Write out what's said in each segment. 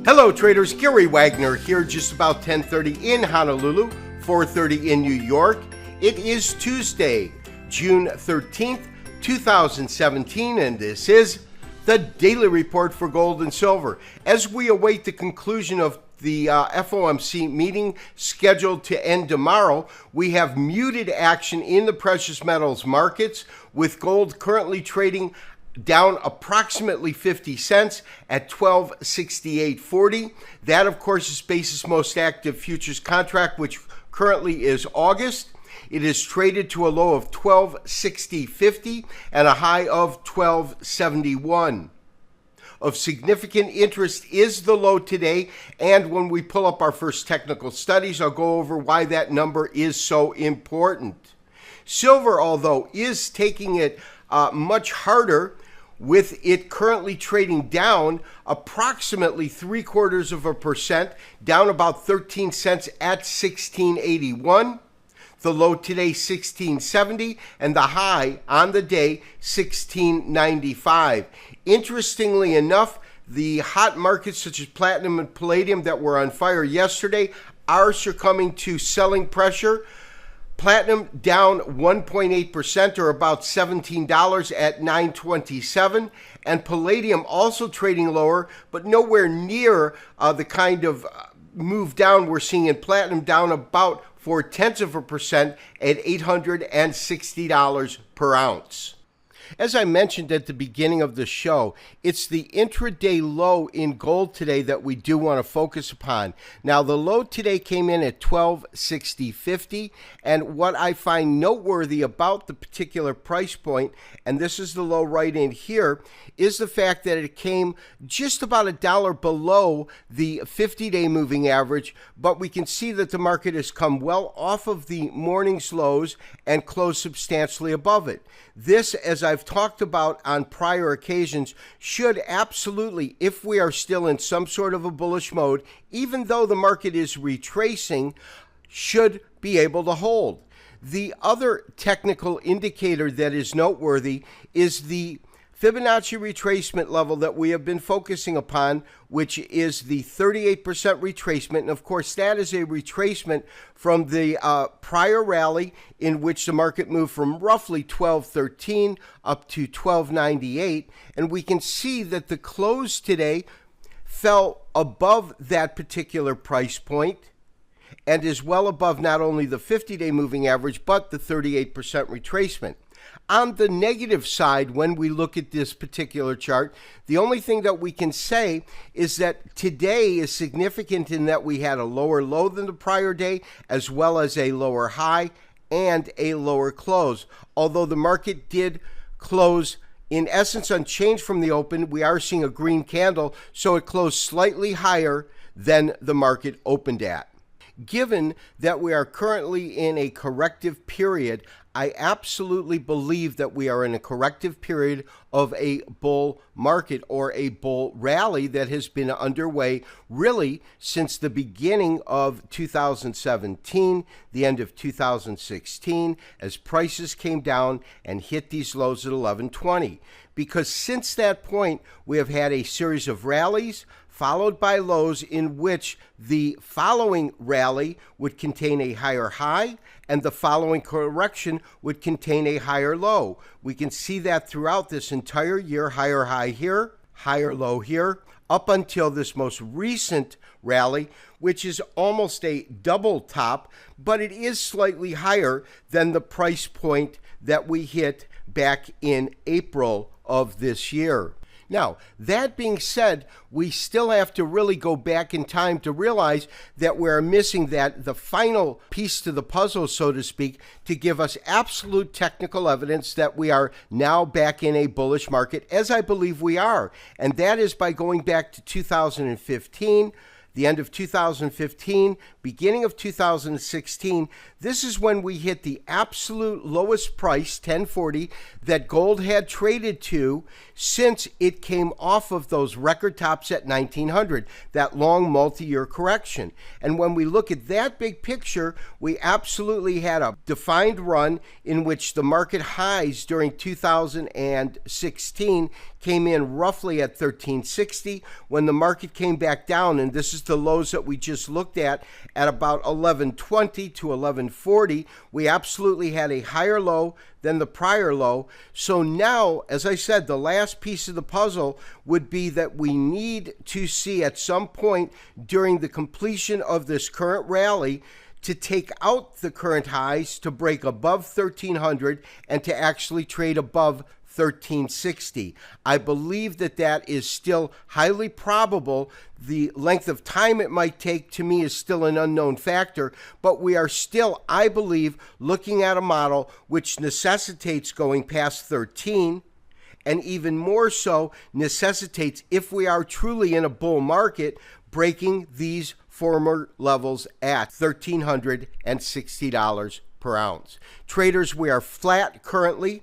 Hello traders, Gary Wagner here, just about 10:30 in Honolulu, 4:30 in New York. It is Tuesday, June 13th, 2017, and this is the Daily Report for Gold and Silver. As we await the conclusion of the FOMC meeting scheduled to end tomorrow, we have muted action in the precious metals markets, with gold currently trading down approximately 50 cents at $1268.40. That, of course, is basis most active futures contract, which currently is August. It is traded to a low of $1260.50 and a high of $1271. Of significant interest is the low today, and when we pull up our first technical studies, I'll go over why that number is so important. Silver, although, is taking it much harder, with it currently trading down approximately 0.75%, down about 13 cents at 1681. The low today, 1670, and the high on the day, 1695. Interestingly enough, the hot markets such as platinum and palladium that were on fire yesterday are succumbing to selling pressure. Platinum down 1.8%, or about $17 at $927, and palladium also trading lower, but nowhere near the kind of move down we're seeing in platinum, down about 0.4% at $860 per ounce. As I mentioned at the beginning of the show, it's the intraday low in gold today that we do want to focus upon. Now, the low today came in at $1260.50, and what I find noteworthy about the particular price point, and this is the low right in here, is the fact that it came just about $1 below the 50-day moving average, but we can see that the market has come well off of the morning's lows and closed substantially above it. This, as I've talked about on prior occasions, should absolutely, if we are still in some sort of a bullish mode, even though the market is retracing, should be able to hold. The other technical indicator that is noteworthy is the Fibonacci retracement level that we have been focusing upon, which is the 38% retracement. And of course, that is a retracement from the prior rally in which the market moved from roughly 1213 up to 1298. And we can see that the close today fell above that particular price point and is well above not only the 50-day moving average, but the 38% retracement. On the negative side, when we look at this particular chart, the only thing that we can say is that today is significant in that we had a lower low than the prior day, as well as a lower high and a lower close. Although the market did close in essence unchanged from the open, we are seeing a green candle, so it closed slightly higher than the market opened at. Given that we are currently in a corrective period, I absolutely believe that we are in a corrective period of a bull market, or a bull rally that has been underway really since the beginning of 2017, the end of 2016, as prices came down and hit these lows at 1120. Because since that point, we have had a series of rallies followed by lows in which the following rally would contain a higher high and the following correction would contain a higher low. We can see that throughout this entire year: higher high here, higher low here, up until this most recent rally, which is almost a double top, but it is slightly higher than the price point that we hit back in April of this year. Now, that being said, we still have to really go back in time to realize that we're missing the final piece to the puzzle, so to speak, to give us absolute technical evidence that we are now back in a bullish market, as I believe we are. And that is by going back to 2015, the end of 2015, beginning of 2016, this is when we hit the absolute lowest price, 1040, that gold had traded to since it came off of those record tops at 1900, that long multi-year correction. And when we look at that big picture, we absolutely had a defined run in which the market highs during 2016 came in roughly at 1360. When the market came back down, and this is the lows that we just looked at about 1120 to 1140, we absolutely had a higher low than the prior low. So now, as I said, the last piece of the puzzle would be that we need to see at some point during the completion of this current rally to take out the current highs, to break above 1300 and to actually trade above 1360. I believe that that is still highly probable. The length of time it might take to me is still an unknown factor, but we are still, I believe, looking at a model which necessitates going past 13, and even more so necessitates, if we are truly in a bull market, breaking these former levels at $1,360 per ounce. Traders, we are flat currently.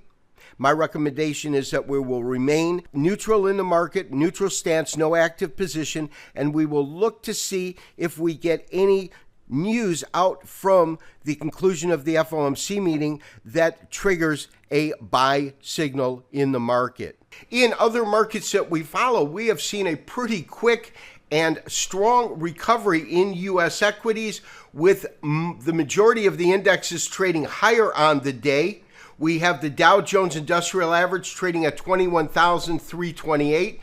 My recommendation is that we will remain neutral in the market, neutral stance, no active position, and we will look to see if we get any news out from the conclusion of the FOMC meeting that triggers a buy signal in the market. In other markets that we follow, we have seen a pretty quick and strong recovery in U.S. equities, with the majority of the indexes trading higher on the day. We have the Dow Jones Industrial Average trading at 21,328,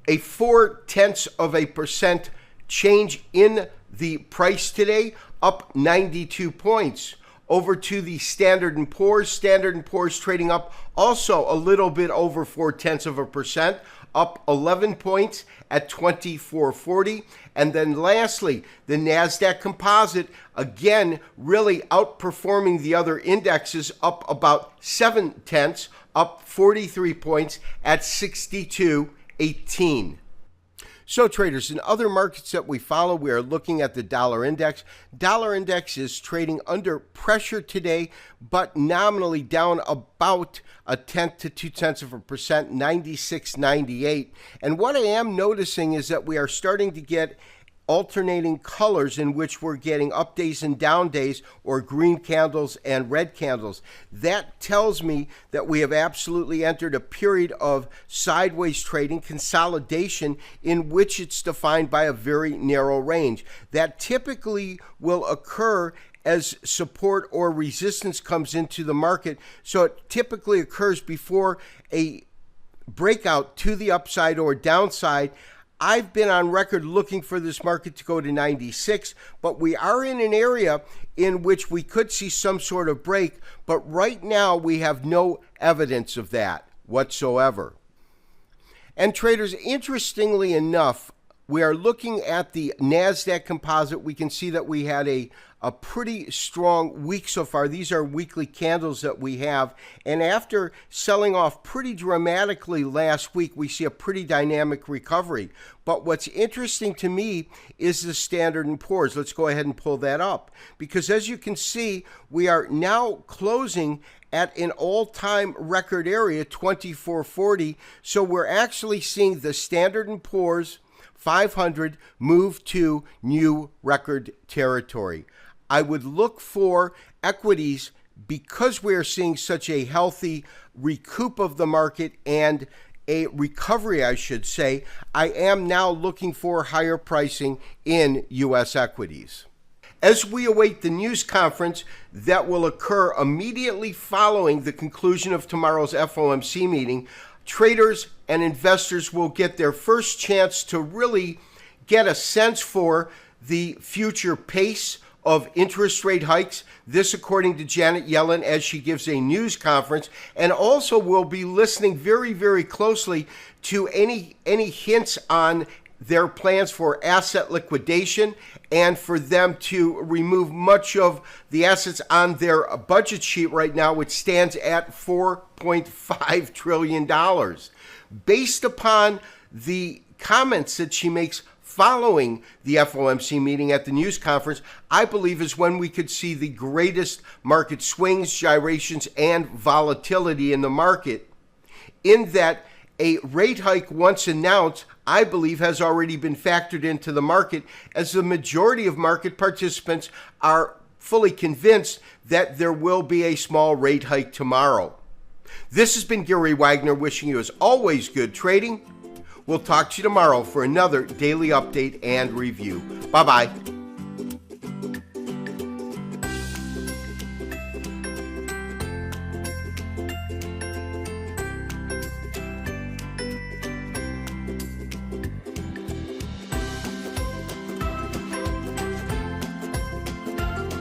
a 0.4% change in the price today, up 92 points. Over to the Standard & Poor's. Standard & Poor's trading up also a little bit over 0.4%, up 11 points at 2440. And then lastly, the NASDAQ Composite, again, really outperforming the other indexes, up about 0.7, up 43 points at 6218. So traders, in other markets that we follow, we are looking at the dollar index. Dollar index is trading under pressure today, but nominally down about 0.1 to 0.2%, 96.98. And what I am noticing is that we are starting to get alternating colors in which we're getting up days and down days, or green candles and red candles. That tells me that we have absolutely entered a period of sideways trading, consolidation, in which it's defined by a very narrow range. That typically will occur as support or resistance comes into the market. So it typically occurs before a breakout to the upside or downside. I've been on record looking for this market to go to 96, but we are in an area in which we could see some sort of break, but right now we have no evidence of that whatsoever. And traders, interestingly enough, we are looking at the NASDAQ Composite. We can see that we had a pretty strong week so far. These are weekly candles that we have. And after selling off pretty dramatically last week, we see a pretty dynamic recovery. But what's interesting to me is the Standard & Poor's. Let's go ahead and pull that up. Because as you can see, we are now closing at an all-time record area, 2440. So we're actually seeing the Standard & Poor's 500 move to new record territory. I would look for equities, because we're seeing such a healthy recoup of the market and a recovery, I should say. I am now looking for higher pricing in U.S. equities. As we await the news conference that will occur immediately following the conclusion of tomorrow's FOMC meeting, traders and investors will get their first chance to really get a sense for the future pace of interest rate hikes. This, according to Janet Yellen, as she gives a news conference, and also will be listening very, very closely to any hints on their plans for asset liquidation and for them to remove much of the assets on their budget sheet right now, which stands at $4.5 trillion. Based upon the comments that she makes following the FOMC meeting at the news conference, I believe is when we could see the greatest market swings, gyrations, and volatility in the market, in that a rate hike once announced, I believe, has already been factored into the market, as the majority of market participants are fully convinced that there will be a small rate hike tomorrow. This has been Gary Wagner, wishing you, as always, good trading. We'll talk to you tomorrow for another daily update and review. Bye-bye.